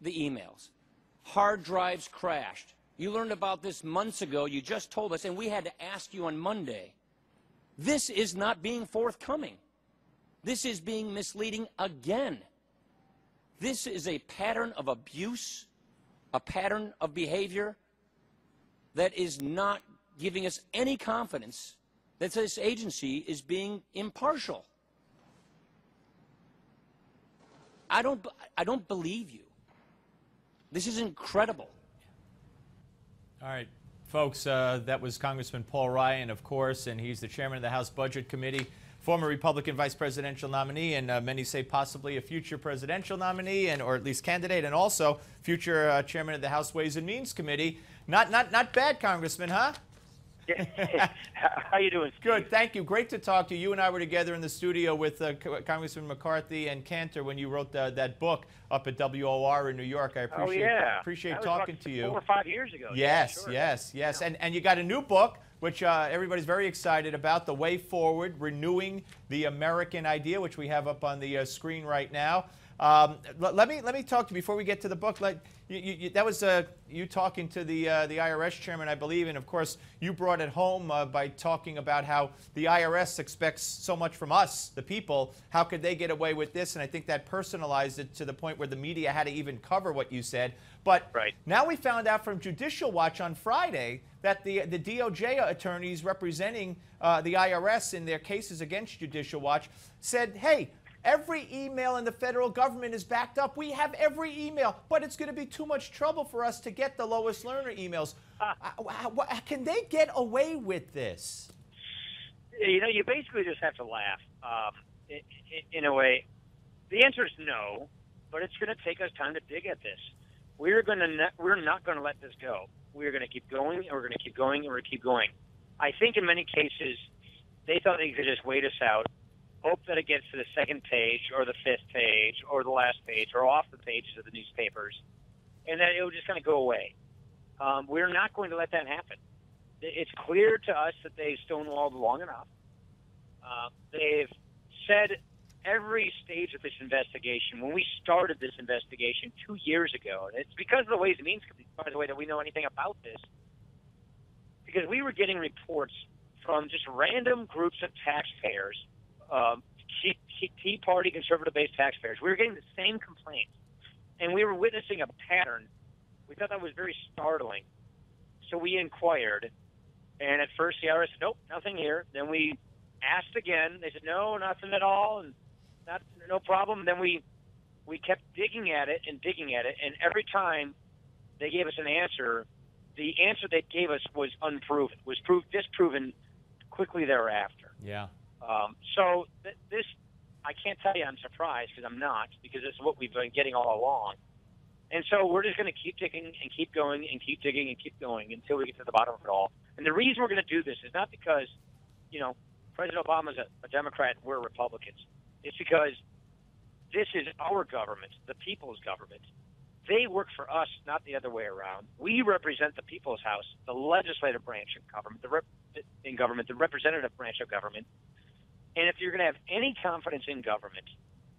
the emails. Hard drives crashed. You learned about this months ago. You just told us, and we had to ask you on Monday. This is not being forthcoming. This is being misleading again. This is a pattern of abuse, a pattern of behavior that is not giving us any confidence that this agency is being impartial. I don't believe you. This is incredible. All right, folks, that was Congressman Paul Ryan, of course, and he's the chairman of the House Budget Committee, former Republican vice presidential nominee, and many say possibly a future presidential nominee, or at least candidate, and also future chairman of the House Ways and Means Committee. Not bad, Congressman, huh? Yeah. How you doing, Steve? Good, thank you. Great to talk to you. You and I were together in the studio with Congressman McCarthy and Cantor when you wrote that book up at WOR in New York. I appreciate talking to you. 4 or 5 years ago. Yes, yeah, sure. yes. And you got a new book, which everybody's very excited about, The Way Forward, Renewing the American Idea, which we have up on the screen right now. Let me talk to you before we get to the book. That was you talking to the IRS chairman, I believe, and of course you brought it home by talking about how the IRS expects so much from us, the people. How could they get away with this? And I think that personalized it to the point where the media had to even cover what you said. But now we found out from Judicial Watch on Friday that the DOJ attorneys representing the IRS in their cases against Judicial Watch said, hey, every email in the federal government is backed up. We have every email, but it's going to be too much trouble for us to get the lowest learner emails. Can they get away with this? You know, you basically just have to laugh. In a way, the answer is no, but it's going to take us time to dig at this. We're not going to let this go. We're going to keep going, and we're going to keep going, and we're going to keep going. I think in many cases, they thought they could just wait us out, hope that it gets to the second page or the fifth page or the last page or off the pages of the newspapers, and that it will just kind of go away. We're not going to let that happen. It's clear to us that they've stonewalled long enough. They've said every stage of this investigation, when we started this investigation 2 years ago, and it's because of the Ways and Means Committee, by the way, that we know anything about this, because we were getting reports from just random groups of taxpayers, Tea Party, conservative-based taxpayers. We were getting the same complaints, and we were witnessing a pattern. We thought that was very startling. So we inquired, and at first the IRS said, nope, nothing here. Then we asked again. They said, no, nothing at all, and no problem. Then we kept digging at it, and every time they gave us an answer, the answer they gave us was unproven, was disproven quickly thereafter. Yeah. So this, I can't tell you I'm surprised, because I'm not, because this is what we've been getting all along. And so we're just going to keep digging and keep going and keep digging and keep going until we get to the bottom of it all. And the reason we're going to do this is not because, you know, President Obama's a Democrat and we're Republicans. It's because this is our government, the people's government. They work for us, not the other way around. We represent the people's house, the legislative branch of government, the representative branch of government. And if you're going to have any confidence in government,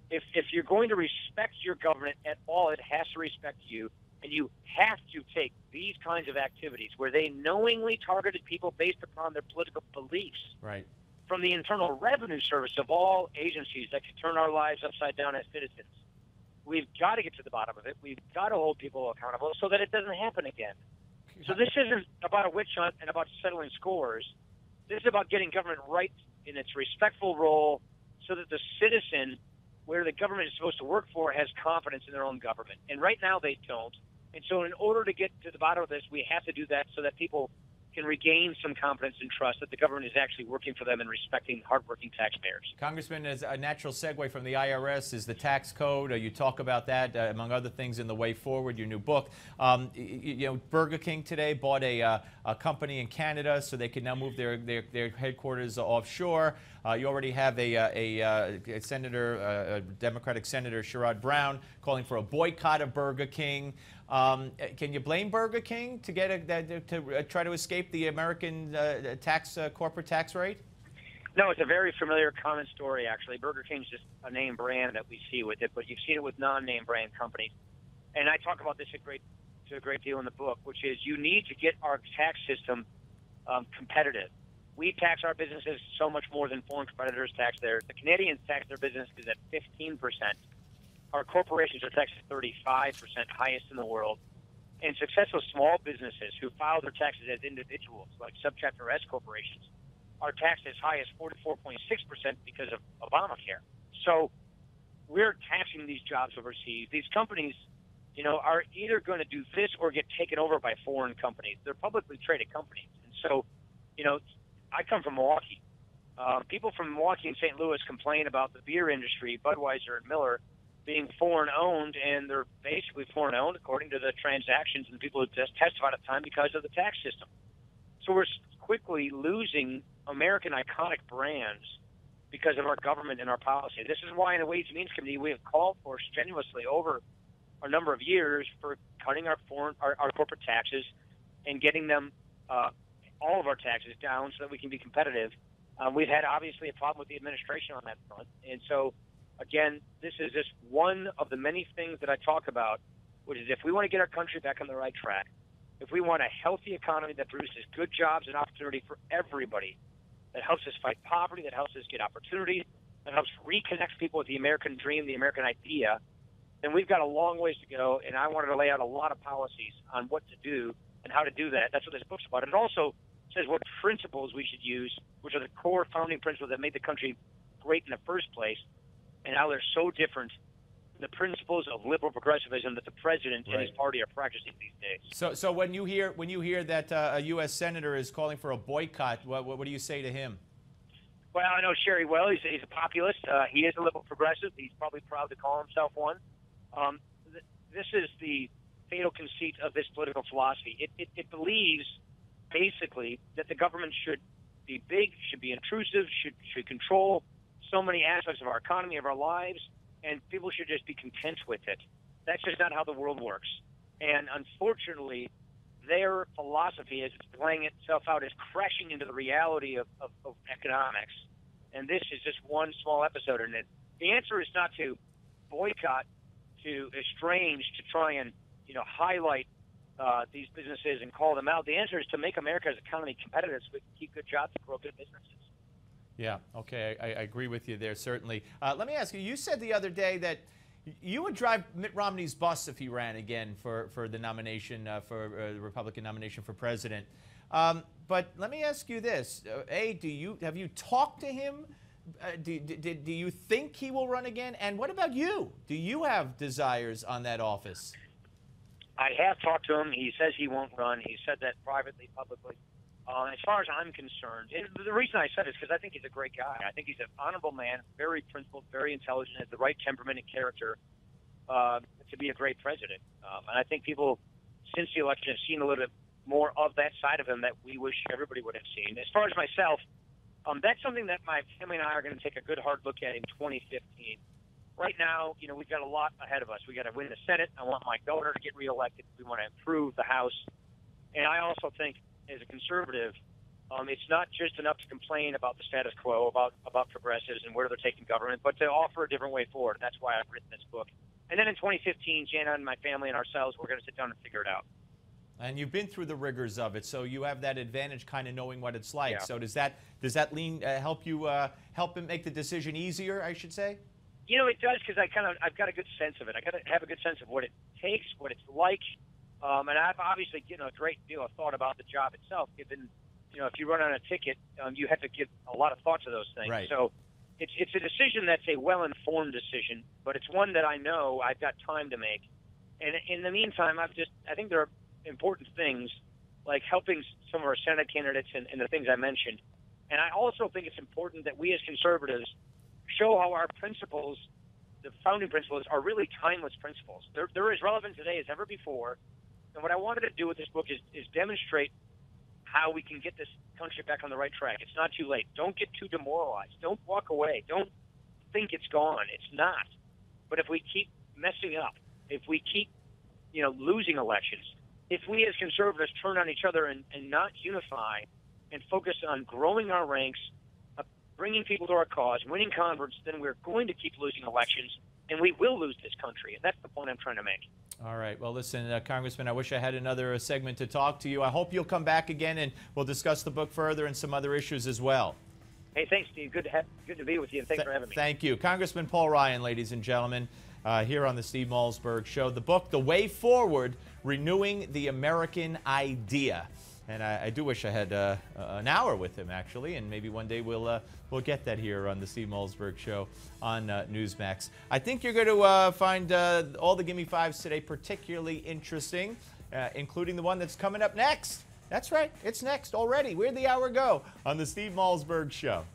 if you're going to respect your government at all, it has to respect you. And you have to take these kinds of activities where they knowingly targeted people based upon their political beliefs. Right. From the Internal Revenue Service of all agencies that could turn our lives upside down as citizens. We've got to get to the bottom of it. We've got to hold people accountable so that it doesn't happen again. So this isn't about a witch hunt and about settling scores. This is about getting government right in its respectful role so that the citizen, where the government is supposed to work for, has confidence in their own government. And right now they don't. And so in order to get to the bottom of this, we have to do that so that people can regain some confidence and trust that the government is actually working for them and respecting hardworking taxpayers. Congressman, as a natural segue from the IRS is the tax code. You talk about that, among other things, in The Way Forward, your new book. You know, Burger King today bought a company in Canada so they can now move their headquarters offshore. You already have a senator, a Democratic Senator, Sherrod Brown, calling for a boycott of Burger King. Can you blame Burger King to try to escape the American corporate tax rate? No, it's a very familiar, common story, actually. Burger King's just a name brand that we see with it, but you've seen it with non-name brand companies. And I talk about this to a great deal in the book, which is you need to get our tax system competitive. We tax our businesses so much more than foreign competitors tax theirs. The Canadians tax their businesses at 15%. Our corporations are taxed at 35%, highest in the world. And successful small businesses who file their taxes as individuals, like Subchapter S corporations, are taxed as high as 44.6% because of Obamacare. So we're taxing these jobs overseas. These companies, are either going to do this or get taken over by foreign companies. They're publicly traded companies. And so, I come from Milwaukee. People from Milwaukee and St. Louis complain about the beer industry, Budweiser and Miller, being foreign-owned, and they're basically foreign-owned according to the transactions and the people who just testified at the time because of the tax system. So we're quickly losing American iconic brands because of our government and our policy. This is why in the Ways and Means Committee we have called for strenuously over a number of years for cutting our corporate taxes and getting them all of our taxes down so that we can be competitive. We've had obviously a problem with the administration on that front, and so again, this is just one of the many things that I talk about, which is if we want to get our country back on the right track, if we want a healthy economy that produces good jobs and opportunity for everybody, that helps us fight poverty, that helps us get opportunity, that helps reconnect people with the American dream, the American idea, then we've got a long ways to go, and I wanted to lay out a lot of policies on what to do and how to do that. That's what this book's about. It also says what principles we should use, which are the core founding principles that made the country great in the first place, and how they're so different than the principles of liberal progressivism that the president and his party are practicing these days. So when you hear that a U.S. senator is calling for a boycott, what do you say to him? Well, I know Sherry well. He's a populist. He is a liberal progressive. He's probably proud to call himself one. This is the fatal conceit of this political philosophy. It believes basically that the government should be big, should be intrusive, should control so many aspects of our economy, of our lives, and people should just be content with it. That's just not how the world works. And unfortunately, their philosophy, as it's playing itself out, is crashing into the reality of economics. And this is just one small episode in it. The answer is not to boycott, to estrange, to try and highlight these businesses and call them out. The answer is to make America's economy competitive so we can keep good jobs and grow good businesses. Yeah, okay, I agree with you there, certainly. Let me ask you, you said the other day that you would drive Mitt Romney's bus if he ran again for the nomination, for the Republican nomination for president. But let me ask you this. Have you talked to him? Do you think he will run again? And what about you? Do you have desires on that office? I have talked to him. He says he won't run. He said that privately, publicly. As far as I'm concerned, and the reason I said it is because I think he's a great guy. I think he's an honorable man, very principled, very intelligent, has the right temperament and character to be a great president. And I think people, since the election, have seen a little bit more of that side of him that we wish everybody would have seen. As far as myself, that's something that my family and I are going to take a good hard look at in 2015. Right now, we've got a lot ahead of us. We got to win the Senate. I want my daughter to get reelected. We want to improve the House. And I also think, as a conservative, it's not just enough to complain about the status quo, about progressives and where they're taking government, but to offer a different way forward. That's why I've written this book. And then in 2015, Jana and my family and ourselves, we're going to sit down and figure it out. And you've been through the rigors of it, so you have that advantage, kind of knowing what it's like. Yeah. So does that help you help it make the decision easier, I should say? It does, because I've got a good sense of it. I got to have a good sense of what it takes, what it's like. And I've obviously given a great deal of thought about the job itself, given, if you run on a ticket, you have to give a lot of thought to those things. Right. So it's a decision that's a well-informed decision, but it's one that I know I've got time to make. And in the meantime, I think there are important things like helping some of our Senate candidates and the things I mentioned. And I also think it's important that we as conservatives show how our principles, the founding principles, are really timeless principles. They're as relevant today as ever before. And what I wanted to do with this book is demonstrate how we can get this country back on the right track. It's not too late. Don't get too demoralized. Don't walk away. Don't think it's gone. It's not. But if we keep messing up, if we keep, losing elections, if we as conservatives turn on each other and not unify and focus on growing our ranks, bringing people to our cause, winning converts, then we're going to keep losing elections, and we will lose this country. And that's the point I'm trying to make. All right. Well, listen, Congressman, I wish I had another segment to talk to you. I hope you'll come back again, and we'll discuss the book further and some other issues as well. Hey, thanks, Steve. Good to be with you, and thanks for having me. Thank you. Congressman Paul Ryan, ladies and gentlemen, here on the Steve Malzberg Show. The book, The Way Forward, Renewing the American Idea. And I do wish I had an hour with him, actually, and maybe one day we'll get that here on the Steve Malzberg Show on Newsmax. I think you're going to find all the Gimme Fives today particularly interesting, including the one that's coming up next. That's right, it's next already. Where'd the hour go on the Steve Malzberg Show?